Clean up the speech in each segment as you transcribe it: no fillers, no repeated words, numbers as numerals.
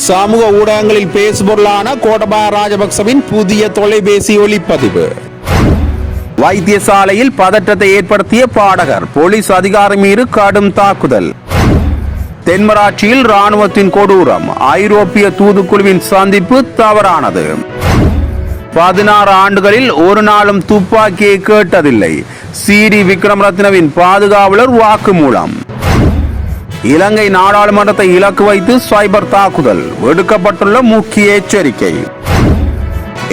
சமூக ஊடகங்களில் பேசுபொருளான கோட்டபாய ராஜபக்சவின் புதிய தொலைபேசி ஒலிப்பதிவு. வைத்தியசாலையில் பதற்றத்தை ஏற்படுத்திய பாடகர், போலீஸ் அதிகாரி மீது கடும் தாக்குதல். தென்மராட்சியில் ராணுவத்தின் கொடூரம், ஐரோப்பிய தூதுக்குழுவின் சந்திப்பு தவறானது. 16 ஆண்டுகளில் ஒரு நாளும் துப்பாக்கியை கேட்டதில்லை, சிறி விக்ரமரத்னவின் பாதுகாவலர் வாக்குமூலம். இலங்கை நாடாளுமன்றத்தை இலக்கு வைத்து சைபர் தாக்குதல், எடுக்கப்பட்டுள்ள முக்கிய எச்சரிக்கை.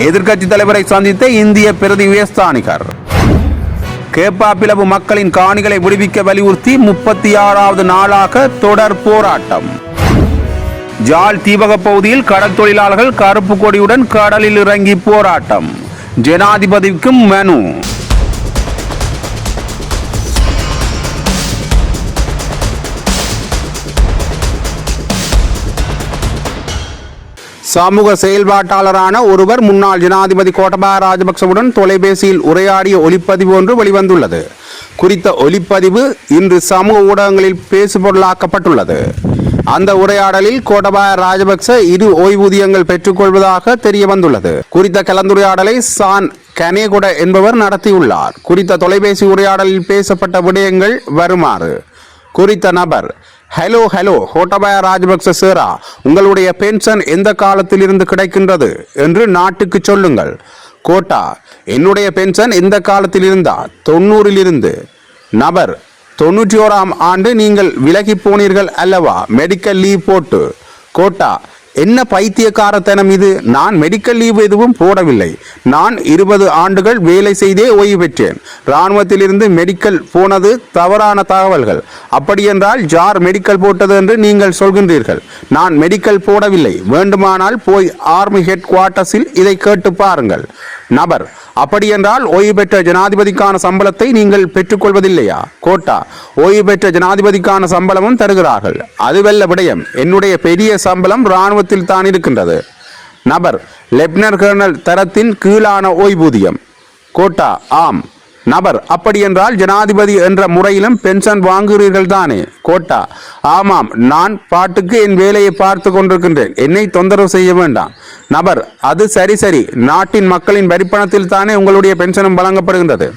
எதிர்க்கட்சி தலைவரை சந்தித்த இந்திய பிரதி உயர்ஸ்தானிகர். கேப்பாப்பிலவு மக்களின் காணிகளை விடுவிக்க வலியுறுத்தி 36வது நாளாக தொடர் போராட்டம். ஜாழ் தீபக பகுதியில் கடல் தொழிலாளர்கள் கருப்பு கொடியுடன் கடலில் இறங்கி போராட்டம், ஜனாதிபதிக்கு மனு. சமூக செயல்பாட்டாளரான ஒருவர் முன்னாள் ஜனாதிபதி கோட்டபாய ராஜபக்சவுடன் தொலைபேசியில் உரையாடிய ஒலிப்பதிவு ஒன்று வெளிவந்துள்ளது. குறித்த ஒலிப்பதிவு இன்று சமூக ஊடகங்களில் பேசுபொருளாக்கப்பட்டுள்ளது. அந்த உரையாடலில் கோட்டபாய ராஜபக்ச 2 ஓய்வூதியங்கள் பெற்றுக்கொள்வதாக தெரிய வந்துள்ளது. குறித்த கலந்துரையாடலை சான் கனேகொட என்பவர் நடத்தியுள்ளார். குறித்த தொலைபேசி உரையாடலில் பேசப்பட்ட விடயங்கள் வருமாறு. குறித்த நபர், ஹலோ கோட்டபாய ராஜபக்ச சேரா, உங்களுடைய பென்ஷன் எந்த காலத்தில் இருந்து கிடைக்கின்றது என்று நாட்டுக்கு சொல்லுங்கள். கோட்டா, என்னுடைய பென்ஷன் எந்த காலத்தில் இருந்தா? 90 இருந்து. நபர், 91ஆம் ஆண்டு நீங்கள் விலகி போனீர்கள் அல்லவா, மெடிக்கல் லீவ் போட்டு. கோட்டா, என்ன பைத்தியக்காரத்தனம் இது? நான் மெடிக்கல் லீவ் எதுவும் போடவில்லை. நான் 20 ஆண்டுகள் வேலை செய்தே ஓய்வு பெற்றேன். இராணுவத்தில் இருந்து மெடிக்கல் போனது தவறான தகவல்கள். அப்படியென்றால் ஜார் மெடிக்கல் போட்டது என்று நீங்கள் சொல்கின்றீர்கள். நான் மெடிக்கல் போடவில்லை. வேண்டுமானால் போய் ஆர்மி ஹெட் குவார்ட்டர்ஸில் இதை கேட்டு பாருங்கள். நபர், அப்படியென்றால் ஓய்வு பெற்ற ஜனாதிபதிக்கான சம்பளத்தை நீங்கள் பெற்றுக்கொள்வதில்லையா? கோட்டா, ஓய்வு பெற்ற ஜனாதிபதிக்கான சம்பளமும் தருகிறார்கள். அதுவல்ல விடயம், என்னுடைய பெரிய சம்பளம் இராணுவத்தில் தான் இருக்கின்றது. நபர், லெப்டினன்ட் கர்னல் தரத்தின் கீழான ஓய்வூதியம். கோட்டா, ஆம். நபர், அப்படியென்றால் ஜனாதிபதி என்ற முறையிலும் பென்ஷன் வாங்குகிறீர்கள் தானே? கோட்டா, ஆமாம். நான் பாட்டுக்கு என் வேலையை பார்த்து கொண்டிருக்கின்றேன். என்னை தொந்தரவு செய்ய வேண்டாம். நபர், அது சரி, நாட்டின் மக்களின் வரிப்பணத்தில் தானே உங்களுடைய பென்ஷனும் வழங்கப்படுகின்றது.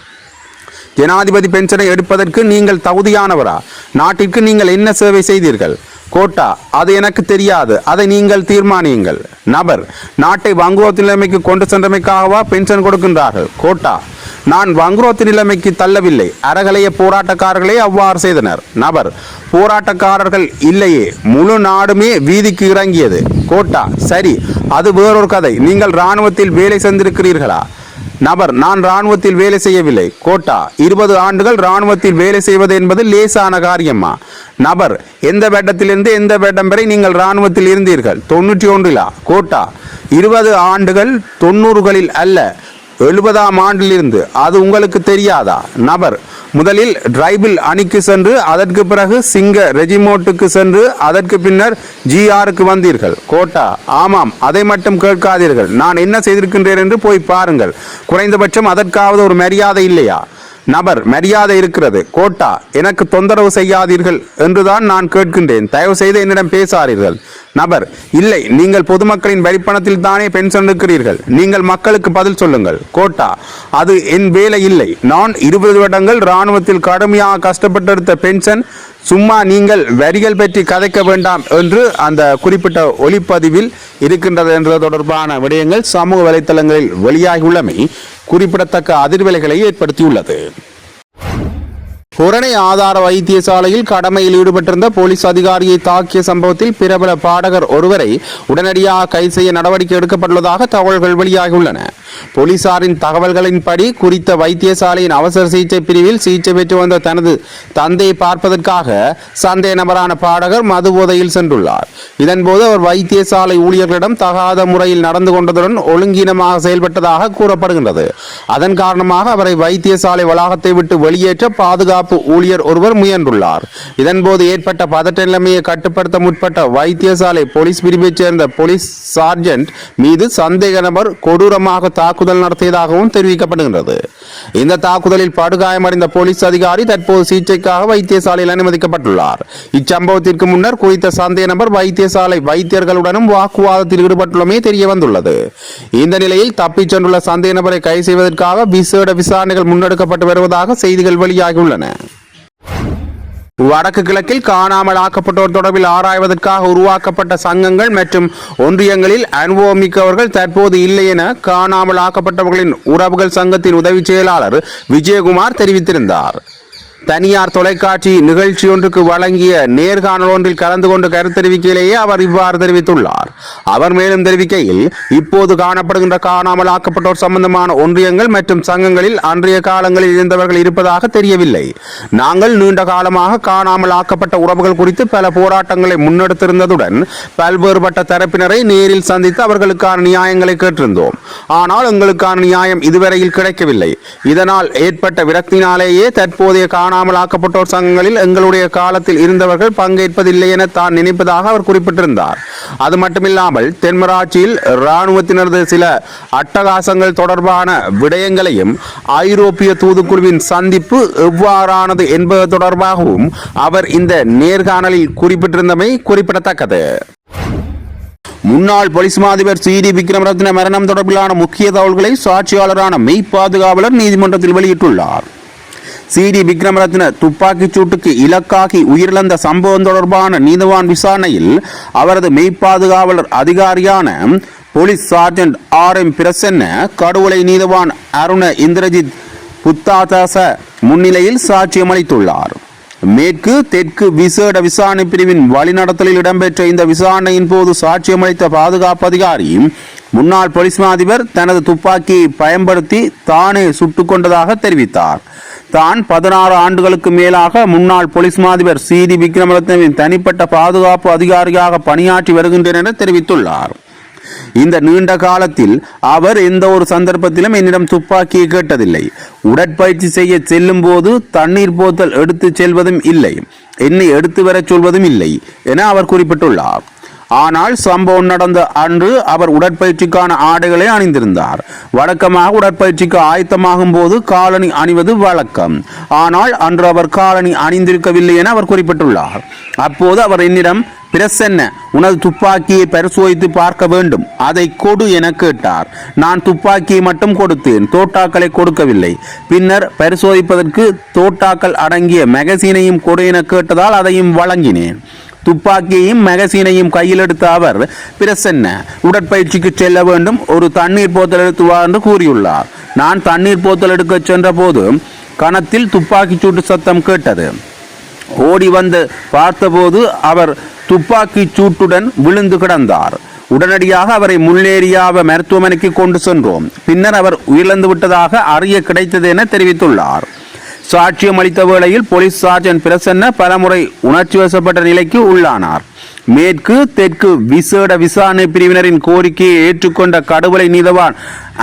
ஜனாதிபதி பென்ஷனை எடுப்பதற்கு நீங்கள் தகுதியானவரா? நாட்டிற்கு நீங்கள் என்ன சேவை செய்தீர்கள்? கோட்டா, அது எனக்கு தெரியாது, அதை நீங்கள் தீர்மானியுங்கள். நபர், நாட்டை வங்குரோத்து நிலைமைக்கு கொண்டு சென்றமைக்காகவா பென்ஷன் கொடுக்கின்றார்கள்? கோட்டா, நான் வங்குரோத்து நிலைமைக்கு தள்ளவில்லை. அறகலைய போராட்டக்காரர்களே அவ்வாறு செய்தனர். நபர், போராட்டக்காரர்கள் இல்லையே, முழு நாடுமே வீதிக்கு இறங்கியது. கோட்டா, சரி, அது வேறொரு கதை. நீங்கள் இராணுவத்தில் வேலை செய்திருக்கிறீர்களா? நபர், நான் இராணுவத்தில் வேலை செய்யவில்லை. கோட்டா, 20 ஆண்டுகள் இராணுவத்தில் வேலை செய்வது என்பது லேசான காரியமா? நபர், எந்த வேட்டத்திலிருந்து எந்த வேட்டம் வரை நீங்கள் இராணுவத்தில் இருந்தீர்கள்? 91. கோட்டா, 20 ஆண்டுகள் 90களில் அல்ல, 70ஆம் ஆண்டிலிருந்து. அது உங்களுக்கு தெரியாதா? நபர், முதலில் டிரைபிள் அணிக்கு சென்று அதற்கு பிறகு சிங்க ரெஜிமோட்டுக்கு சென்று அதற்கு பின்னர் GRக்கு வந்தீர்கள். கோட்டா, ஆமாம். அதை மட்டும் கேட்காதீர்கள். நான் என்ன செய்திருக்கின்றேன் என்று போய் பாருங்கள். குறைந்தபட்சம் அதற்காவது ஒரு மரியாதை இல்லையா? நபர், மரியாதை இருக்கிறது. கோட்டா, எனக்கு தொந்தரவு செய்யாதீர்கள் என்றுதான் நான் கேட்கின்றேன். தயவு செய்து என்னிடம் பேசாதீர்கள். நபர், இல்லை, நீங்கள் பொதுமக்களின் வரிப்பணத்தில் தானே பென்ஷன் எடுக்கிறீர்கள். நீங்கள் மக்களுக்கு பதில் சொல்லுங்கள். கோட்டா, அது என் வேலை இல்லை. நான் 20 வருடங்கள் இராணுவத்தில் கடுமையாக கஷ்டப்பட்டெடுத்த பென்ஷன். சும்மா நீங்கள் வரிகள் பற்றி கதைக்க வேண்டாம் என்று அந்த குறிப்பிட்ட ஒலிப்பதிவில் இருக்கின்றது என்ற தொடர்பான விடயங்கள் சமூக வலைத்தளங்களில் வெளியாகியுள்ளமை குறிப்பிடத்தக்க அதிர்வலைகளை ஏற்படுத்தியுள்ளது. புரணை ஆதார வைத்தியசாலையில் கடமையில் ஈடுபட்டிருந்த போலீஸ் அதிகாரியை தாக்கிய சம்பவத்தில் பிரபல பாடகர் ஒருவரை உடனடியாக கைது செய்ய நடவடிக்கை எடுக்கப்பட்டுள்ளதாக தகவல்கள் வெளியாகியுள்ளன. போலீசாரின் தகவல்களின்படி குறித்த வைத்தியசாலையின் அவசர சிகிச்சை பிரிவில் சிகிச்சை பெற்று வந்த தனது தந்தையை பார்ப்பதற்காக சந்தேக நபரான பாடகர் மது போதையில் சென்றுள்ளார். இதன்போது அவர் வைத்தியசாலை ஊழியர்களிடம் தகாத முறையில் நடந்து கொண்டதுடன் ஒழுங்கீனமாக செயல்பட்டதாக கூறப்படுகின்றது. அதன் காரணமாக அவரை வைத்தியசாலை வளாகத்தை விட்டு வெளியேற்ற பாதுகாப்பு ஊழியர் ஒருவர் முயன்றுள்ளார். இதன்போது ஏற்பட்ட பதட்ட நிலைமையை கட்டுப்படுத்த முற்பட்ட வைத்தியசாலை போலீஸ் பிரிவைச் சேர்ந்த போலீஸ் சார்ஜென்ட் மீது சந்தேக நபர் கொடூரமாக தாக்குதல் நடத்தியதாகவும் தெரிவிக்கப்படுகின்றது. இந்த தாக்குதலில் படுகாயமடைந்த போலீஸ் அதிகாரி தற்போது சிகிச்சைக்காக வைத்தியசாலையில் அனுமதிக்கப்பட்டுள்ளார். இச்சம்பவத்திற்கு முன்னர் குறித்த சந்தேக நபர் வைத்தியசாலை வைத்தியர்களுடனும் வாக்குவாதத்தில் ஈடுபட்டுள்ளமே தெரிய வந்துள்ளது. இந்த நிலையில் தப்பிச் சென்றுள்ள சந்தேக நபரை கைது செய்வதற்காக விசேட விசாரணைகள் முன்னெடுக்கப்பட்டு வருவதாக செய்திகள் வெளியாகியுள்ளன. வடக்கு கிழக்கில் காணாமல் ஆக்கப்பட்டோர் தொடர்பில் ஆராய்வதற்காக உருவாக்கப்பட்ட சங்கங்கள் மற்றும் ஒன்றியங்களில் அனுபவமிக்கவர்கள் தற்போது இல்லை என காணாமல் ஆக்கப்பட்டவர்களின் உறவுகள் சங்கத்தின் உதவி செயலாளர் விஜயகுமார் தெரிவித்திருந்தார். தனியார் தொலைக்காட்சி நிகழ்ச்சி ஒன்றுக்கு வழங்கிய நேர்காணல் ஒன்றில் கலந்து கொண்டு கருத்து தெரிவிக்கையிலேயே அவர் இவ்வாறு தெரிவித்துள்ளார். அவர் மேலும் தெரிவிக்கையில், இப்போது காணப்படுகின்ற காணாமல் ஆக்கப்பட்டோர் சம்பந்தமான ஒன்றியங்கள் மற்றும் சங்கங்களில் அன்றைய காலங்களில் இருந்தவர்கள் இருப்பதாக தெரியவில்லை. நாங்கள் நீண்ட காலமாக காணாமல் ஆக்கப்பட்ட உறவுகள் குறித்து பல போராட்டங்களை முன்னெடுத்திருந்ததுடன் பல்வேறுபட்ட தரப்பினரை நேரில் சந்தித்து அவர்களுக்கான நியாயங்களை கேட்டிருந்தோம். ஆனால் எங்களுக்கான நியாயம் இதுவரையில் கிடைக்கவில்லை. இதனால் ஏற்பட்ட விரக்தினாலேயே தற்போதைய காணாமல் ஆக்கப்பட்டோர் சங்கங்களில் எங்களுடைய காலத்தில் இருந்தவர்கள் பங்கேற்பதில்லை என தான் நினைப்பதாக அவர் குறிப்பிட்டிருந்தார். அது மட்டுமில்லாமல் தென்மராட்சியில் இராணுவத்தினரது சில அட்டகாசங்கள் தொடர்பான விடயங்களையும் ஐரோப்பிய தூதுக்குழுவின் சந்திப்பு எவ்வாறானது என்பது தொடர்பாகவும் அவர் இந்த நேர்காணலில் குறிப்பிட்டிருந்தமை குறிப்பிடத்தக்கது. முன்னாள் போலீஸ் மாதிபர் சி.டி. விக்ரமரத்ன மரணம் தொடர்பிலான முக்கிய தகவல்களை சாட்சியாளரான மெய் பாதுகாவலர் நீதிமன்றத்தில் வெளியிட்டுள்ளார். சி.டி. விக்ரமரத்ன துப்பாக்கிச் சூட்டுக்கு இலக்காகி உயிரிழந்த சம்பவம் தொடர்பான நீதிவான் விசாரணையில் அவரது மெய்ப்பாதுகாவலர் அதிகாரியான police sergeant R.M. Prasanna Kaduwela நீதிவான் அருண இந்திரஜித் புத்தாதாச முன்னிலையில் சாட்சியம் அளித்துள்ளார். மேற்கு தெற்கு விசேட விசாரணை பிரிவின் வழிநடத்தலில் இடம்பெற்ற இந்த விசாரணையின் போது சாட்சியமளித்த பாதுகாப்பு அதிகாரி முன்னாள் போலீஸ் அதிபர் தனது துப்பாக்கியை பயன்படுத்தி தானே சுட்டுக் கொண்டதாக தெரிவித்தார். தான் 16 ஆண்டுகளுக்கு மேலாக முன்னாள் போலீஸ் அதிபர் சி.டி. விக்ரமரத்னவின் தனிப்பட்ட பாதுகாப்பு அதிகாரியாக பணியாற்றி வருகின்றனர் என தெரிவித்துள்ளார். இந்த நீண்ட காலத்தில் அவர் எந்த ஒரு சந்தர்ப்பத்திலும் என்னிடம் துப்பாக்கியை கேட்டதில்லை. உடற்பயிற்சி செய்ய செல்லும் போது தண்ணீர் போத்தல் எடுத்து செல்வதும் இல்லை, என்னை எடுத்து வரச் சொல்வதும் இல்லை என அவர் குறிப்பிட்டுள்ளார். ஆனால் சம்பவம் நடந்த அன்று அவர் உடற்பயிற்சிக்கான ஆடைகளை அணிந்திருந்தார். வழக்கமாக உடற்பயிற்சிக்கு ஆயத்தமாகும் போது காலணி அணிவது வழக்கம். ஆனால் அன்று அவர் காலணி அணிந்திருக்கவில்லை என அவர் குறிப்பிட்டுள்ளார். அப்போது அவர் என்னிடம், பிரசன்ன, உனது துப்பாக்கியை பரிசோதித்து பார்க்க வேண்டும், அதை கொடு என கேட்டார். நான் துப்பாக்கியை மட்டும் கொடுத்தேன், தோட்டாக்களை கொடுக்கவில்லை. பின்னர் பரிசோதிப்பதற்கு தோட்டாக்கள் அடங்கிய மேகசீனையும் கொடு என கேட்டதால் அதையும் வழங்கினேன். துப்பாக்கியையும் மேகசீனையும் கையில் எடுத்த அவர், பிரசன்ன, உடற்பயிற்சிக்கு செல்ல வேண்டும், ஒரு தண்ணீர் போத்தல் எடுத்து வா என்று கூறியுள்ளார். நான் தண்ணீர் போத்தல் எடுக்க சென்ற போது கணத்தில் துப்பாக்கி சூட்டு சத்தம் கேட்டது. ஓடி வந்து பார்த்தபோது அவர் துப்பாக்கி சூட்டுடன் விழுந்து கிடந்தார். உடனடியாக அவரை முன்னேறியாவ மருத்துவமனைக்கு கொண்டு சென்றோம். பின்னர் அவர் உயிரிழந்து விட்டதாக அறிய கிடைத்தது என தெரிவித்துள்ளார். சாட்சியம் அளித்த வேளையில் போலீஸ் சார்ஜென்ட் பிரசன்ன பலமுறை உணர்ச்சி வசப்பட்ட நிலைக்கு உள்ளானார். மேற்கு தெற்கு விசேட விசாரணை பிரிவினரின் கோரிக்கையை ஏற்றுக்கொண்ட கடுவலை நீதவான்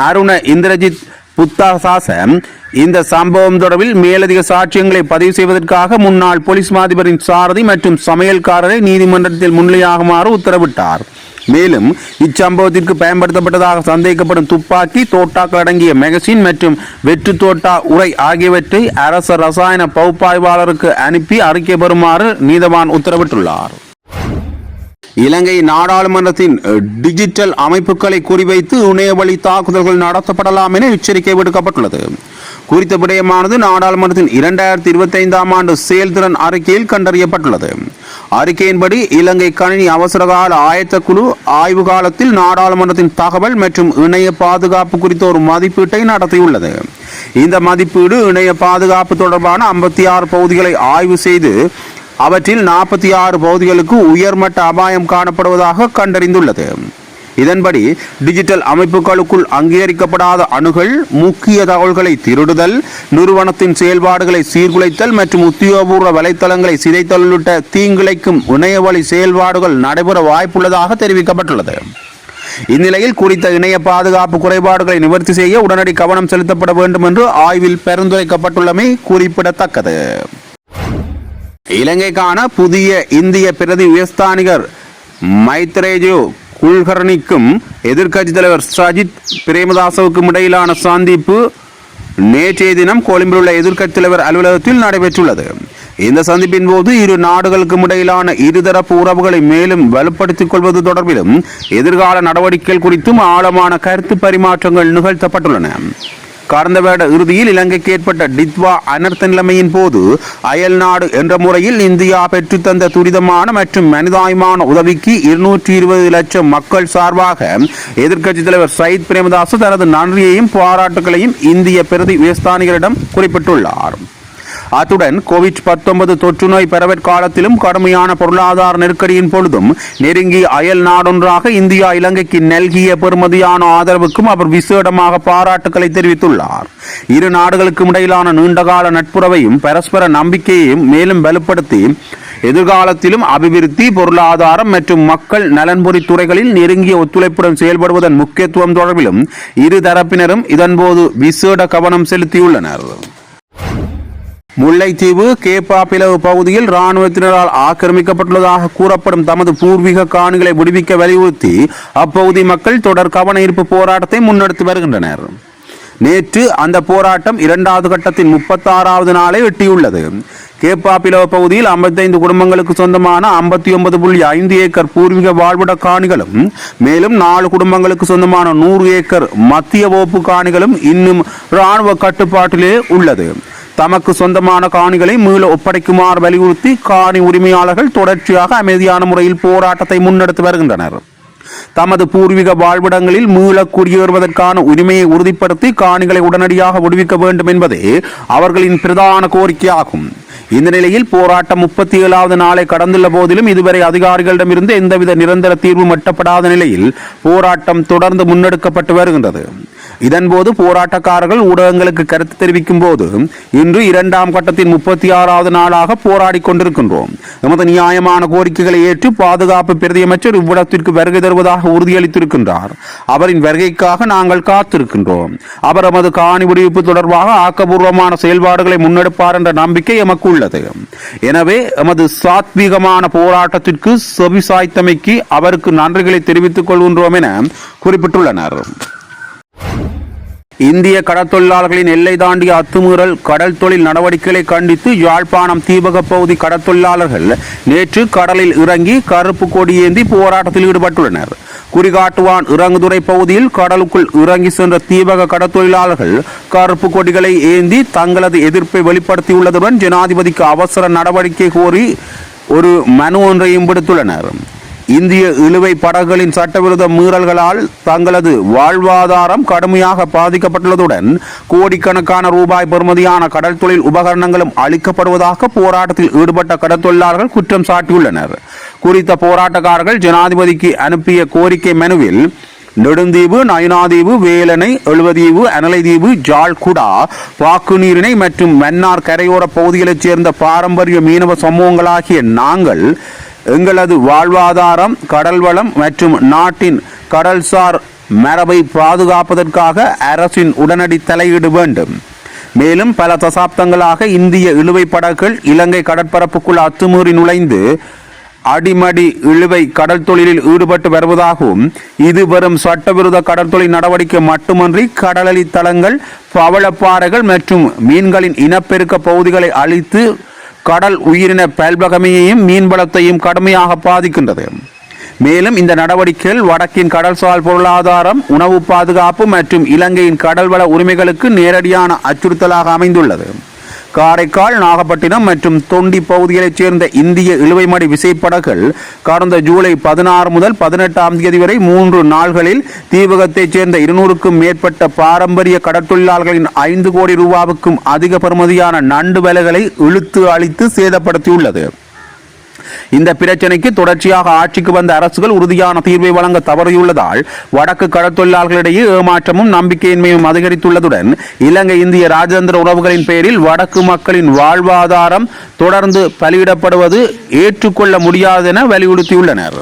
அருண இந்திரஜித் புத்தாசாச இந்த சம்பவம் தொடர்பில் மேலதிக சாட்சியங்களை பதிவு செய்வதற்காக முன்னாள் போலீஸ் மாதிபரின் சாரதி மற்றும் சமையல்காரரை நீதிமன்றத்தில் முன்னிலையாகுமாறு உத்தரவிட்டார். மேலும் இச்சம்பவத்திற்கு பயன்படுத்தப்பட்டதாக சந்தேகிக்கப்படும் துப்பாக்கி, தோட்டாக்கள் அடங்கிய மேகசின் மற்றும் வெற்று தோட்டா உரை ஆகியவற்றை அரச ரசாயன பகுப்பாய்வாளருக்கு அனுப்பி அறிக்கை பெறுமாறு நீதவான் உத்தரவிட்டுள்ளார். இலங்கை நாடாளுமன்றத்தின் டிஜிட்டல் அமைப்புகளை குறிவைத்து இணையவழி தாக்குதல்கள் நடத்தப்படலாம் என எச்சரிக்கை விடுக்கப்பட்டுள்ளது. குறித்த விடயமானது நாடாளுமன்றத்தின் 2025ஆம் ஆண்டு செயல்திறன் அறிக்கையில் கண்டறியப்பட்டுள்ளது. அறிக்கையின்படி இலங்கை கணினி அவசரகால ஆயத்த குழு ஆய்வு காலத்தில் நாடாளுமன்றத்தின் தகவல் மற்றும் இணைய பாதுகாப்பு குறித்த ஒரு மதிப்பீட்டை நடத்தியுள்ளது. இந்த மதிப்பீடு இணைய பாதுகாப்பு தொடர்பான 56 பகுதிகளை ஆய்வு செய்து அவற்றில் 46 பகுதிகளுக்கு உயர்மட்ட அபாயம் காணப்படுவதாக கண்டறிந்துள்ளது. இதன்படி டிஜிட்டல் அமைப்புகளுக்குள் அங்கீகரிக்கப்படாத அணுகல், முக்கிய தகவல்களை திருடுதல், நிறுவனத்தின் செயல்பாடுகளை சீர்குலைத்தல் மற்றும் உத்தியோகபூர்வ வலைத்தளங்களை சிதைத்தல் உள்ளிட்ட தீங்கிழைக்கும் இணையவழி செயல்பாடுகள் நடைபெற வாய்ப்புள்ளதாக தெரிவிக்கப்பட்டுள்ளது. இந்நிலையில் குறித்த இணைய பாதுகாப்பு குறைபாடுகளை நிவர்த்தி செய்ய உடனடி கவனம் செலுத்தப்பட வேண்டும் என்று ஆய்வில் பரிந்துரைக்கப்பட்டுள்ளமை குறிப்பிடத்தக்கது. இலங்கைக்கான புதிய இந்திய பிரதி உயர்ஸ்தானிகர் மைத்ரேஜு குல்கர்னிக்கும் எதிர்க்கட்சித் தலைவர் சஜித் பிரேமதாசவுக்கும் இடையிலான சந்திப்பு நேற்றைய தினம் கொழும்பில் உள்ள எதிர்க்கட்சித் தலைவர் அலுவலகத்தில் நடைபெற்றுள்ளது. இந்த சந்திப்பின் போது இரு நாடுகளுக்கும் இடையிலான இருதரப்பு உறவுகளை மேலும் வலுப்படுத்திக் கொள்வது தொடர்பிலும் எதிர்கால நடவடிக்கைகள் குறித்தும் ஆழமான கருத்து பரிமாற்றங்கள் நிகழ்த்தப்பட்டுள்ளன. கடந்த வருட இறுதியில் இலங்கைக்கு ஏற்பட்ட டித்வா அனர்த்த நிலைமையின் போது அயல் நாடு என்ற முறையில் இந்தியா பெற்றுத்தந்த துரிதமான மற்றும் மனிதாயமான உதவிக்கு 220 லட்சம் மக்கள் சார்பாக எதிர்க்கட்சித் தலைவர் சயித் பிரேமதாஸ் தனது நன்றியையும் பாராட்டுகளையும் இந்திய பிரதி விவசாயிகளிடம் குறிப்பிட்டுள்ளார். அத்துடன் கோவிட்-19 தொற்று நோய் பரவற் காலத்திலும் கடுமையான பொருளாதார நெருக்கடியின் பொழுதும் நெருங்கிய அயல் நாடொன்றாக இந்தியா இலங்கைக்கு நல்கிய பெறுமதியான ஆதரவுக்கும் அவர் விசேடமாக பாராட்டுக்களை தெரிவித்துள்ளார். இரு நாடுகளுக்கும் இடையிலான நீண்டகால நட்புறவையும் பரஸ்பர நம்பிக்கையையும் மேலும் வலுப்படுத்தி எதிர்காலத்திலும் அபிவிருத்தி, பொருளாதாரம் மற்றும் மக்கள் நலன்பொறி துறைகளில் நெருங்கிய ஒத்துழைப்புடன் செயல்படுவதன் முக்கியத்துவம் தொடர்பிலும் இரு தரப்பினரும் இதன்போது விசேட கவனம் செலுத்தியுள்ளனர். முல்லைத்தீவு கேப்பாப்பிலவு பகுதியில் இராணுவத்தினரால் ஆக்கிரமிக்கப்பட்டுள்ளதாக கூறப்படும் தமது பூர்வீக காணிகளை விடுவிக்க வலியுறுத்தி அப்பகுதி மக்கள் தொடர் கவன ஈர்ப்பு போராட்டத்தை முன்னெடுத்து வருகின்றனர். நேற்று அந்த போராட்டம் 2வது கட்டத்தின் 36வது நாளை எட்டியுள்ளது. கேப்பாப்பிலவு பகுதியில் 55 குடும்பங்களுக்கு சொந்தமான 59.5 ஏக்கர் பூர்வீக வாழ்விட காணிகளும் மேலும் 4 குடும்பங்களுக்கு சொந்தமான 100 ஏக்கர் மத்திய வகுப்பு காணிகளும் இன்னும் இராணுவ கட்டுப்பாட்டிலே உள்ளது. தமக்கு சொந்தமான காணிகளை மீள ஒப்படைக்குமாறு வலியுறுத்தி காணி உரிமையாளர்கள் தொடர்ச்சியாக அமைதியான முறையில் போராட்டத்தை முன்னெடுத்து வருகின்றனர். தமது பூர்வீக வாழ்விடங்களில் மீள குடியேறுவதற்கான உரிமையை உறுதிப்படுத்தி காணிகளை உடனடியாக விடுவிக்க வேண்டும் என்பதே அவர்களின் பிரதான கோரிக்கையாகும். இந்த நிலையில் போராட்டம் 37வது நாளை கடந்துள்ள போதிலும் இதுவரை அதிகாரிகளிடமிருந்து எந்தவித நிரந்தர தீர்வும் எட்டப்படாத நிலையில் போராட்டம் தொடர்ந்து முன்னெடுக்கப்பட்டு வருகின்றது. இதன்போது போராட்டக்காரர்கள் ஊடகங்களுக்கு கருத்து தெரிவிக்கும் போது இன்று 2ஆம் கட்டத்தின் 36வது நாளாக போராடி கொண்டிருக்கின்றோம். எமது நியாயமான கோரிக்கைகளை ஏற்று பாதுகாப்பு பிரதியமைச்சர் இவ்விடத்திற்கு வருகை தருவதாக உறுதியளித்திருக்கின்றார். அவரின் வருகைக்காக நாங்கள் காத்திருக்கின்றோம். அவர் எமது காணி விடுவிப்பு தொடர்பாக ஆக்கப்பூர்வமான செயல்பாடுகளை முன்னெடுப்பார் என்ற நம்பிக்கை எமக்கு உள்ளது. எனவே எமது சாத்வீகமான போராட்டத்திற்கு செவிசாய்த்தமைக்கு அவருக்கு நன்றிகளை தெரிவித்துக் கொள்கின்றோம் என குறிப்பிட்டுள்ளனர். இந்திய கடற்தொழிலாளர்களின் எல்லை தாண்டிய அத்துமீறல் கடல் தொழில் நடவடிக்கைகளை கண்டித்து யாழ்ப்பாணம் தீபக பகுதி கடற்தொழிலாளர்கள் நேற்று கடலில் இறங்கி கருப்பு கொடியேந்தி போராட்டத்தில் ஈடுபட்டுள்ளனர். குறிகாட்டுவான் இறங்குதுறை பகுதியில் கடலுக்குள் இறங்கி சென்ற தீபக கடற்தொழிலாளர்கள் கருப்பு கொடிகளை ஏந்தி தங்களது எதிர்ப்பை வெளிப்படுத்தியுள்ளதுடன் ஜனாதிபதிக்கு அவசர நடவடிக்கை கோரி ஒரு மனு ஒன்றையும் விடுத்துள்ளனர். இந்திய இழுவை படகுகளின் சட்டவிரோத மீறல்களால் தங்களது வாழ்வாதாரம் கடுமையாக பாதிக்கப்பட்டுள்ளதுடன் கோடிக்கணக்கான ரூபாய் பெறுமதியான கடல் தொழில் உபகரணங்களும் அளிக்கப்படுவதாக போராட்டத்தில் ஈடுபட்ட கடற்தொழிலாளர்கள் குற்றம் சாட்டியுள்ளனர். குறித்த போராட்டக்காரர்கள் ஜனாதிபதிக்கு அனுப்பிய கோரிக்கை மனுவில் நெடுந்தீவு, நயினாதீவு, வேலணை, எழுவதீவு, அனலைதீவு, ஜாழ்குடா, பாக்குநீரிணை மற்றும் மன்னார் கரையோர பகுதிகளைச் சேர்ந்த பாரம்பரிய மீனவ சமூகங்களாகிய நாங்கள் எங்களது வாழ்வாதாரம், கடல் வளம் மற்றும் நாட்டின் கடல்சார் மரபை பாதுகாப்பதற்காக அரசின் உடனடி தலையீடு வேண்டும். மேலும் பல தசாப்தங்களாக இந்திய இழுவை படகுகள் இலங்கை கடற்பரப்புக்குள் அத்துமீறி நுழைந்து அடிமடி இழுவை கடல் தொழிலில் ஈடுபட்டு வருவதாகவும் இது வெறும் சட்டவிரோத கடற்தொழில் நடவடிக்கை மட்டுமன்றி கடலளி தளங்கள், பவளப்பாறைகள் மற்றும் மீன்களின் இனப்பெருக்க பகுதிகளை அழித்து கடல் உயிரின பல்வகமையையும் மீன்வளத்தையும் கடுமையாக பாதிக்கின்றது. மேலும் இந்த நடவடிக்கைகள் வடக்கின் கடல்சார் பொருளாதாரம், உணவு பாதுகாப்பு மற்றும் இலங்கையின் கடல்வள உரிமைகளுக்கு நேரடியான அச்சுறுத்தலாக அமைந்துள்ளது. காரைக்கால், நாகப்பட்டினம் மற்றும் தொண்டி பகுதிகளைச் சேர்ந்த இந்திய இழுவைமடி விசைப்படகுகள் கடந்த ஜூலை 16 முதல் 18ஆம் தேதி வரை 3 நாள்களில் தீபகத்தைச் சேர்ந்த 200க்கும் மேற்பட்ட பாரம்பரிய கடற்தொழிலாளர்களின் 5 கோடி ரூபாவுக்கும் அதிக பெறுமதியான நண்டு வலைகளை இழுத்து அழித்து சேதப்படுத்தியுள்ளது. இந்த பிரச்சனைக்கு தொடர்ச்சியாக ஆட்சிக்கு வந்த அரசுகள் உறுதியான தீர்வை வழங்க தவறியுள்ளதால் வடக்கு கடற்தொழிலாளர்களிடையே ஏமாற்றமும் நம்பிக்கையின்மையும் அதிகரித்துள்ளதுடன் இலங்கை இந்திய ராஜதந்திர உறவுகளின் பெயரில் வடக்கு மக்களின் வாழ்வாதாரம் தொடர்ந்து பலியிடப்படுவது ஏற்றுக்கொள்ள முடியாது என வலியுறுத்தியுள்ளனர்.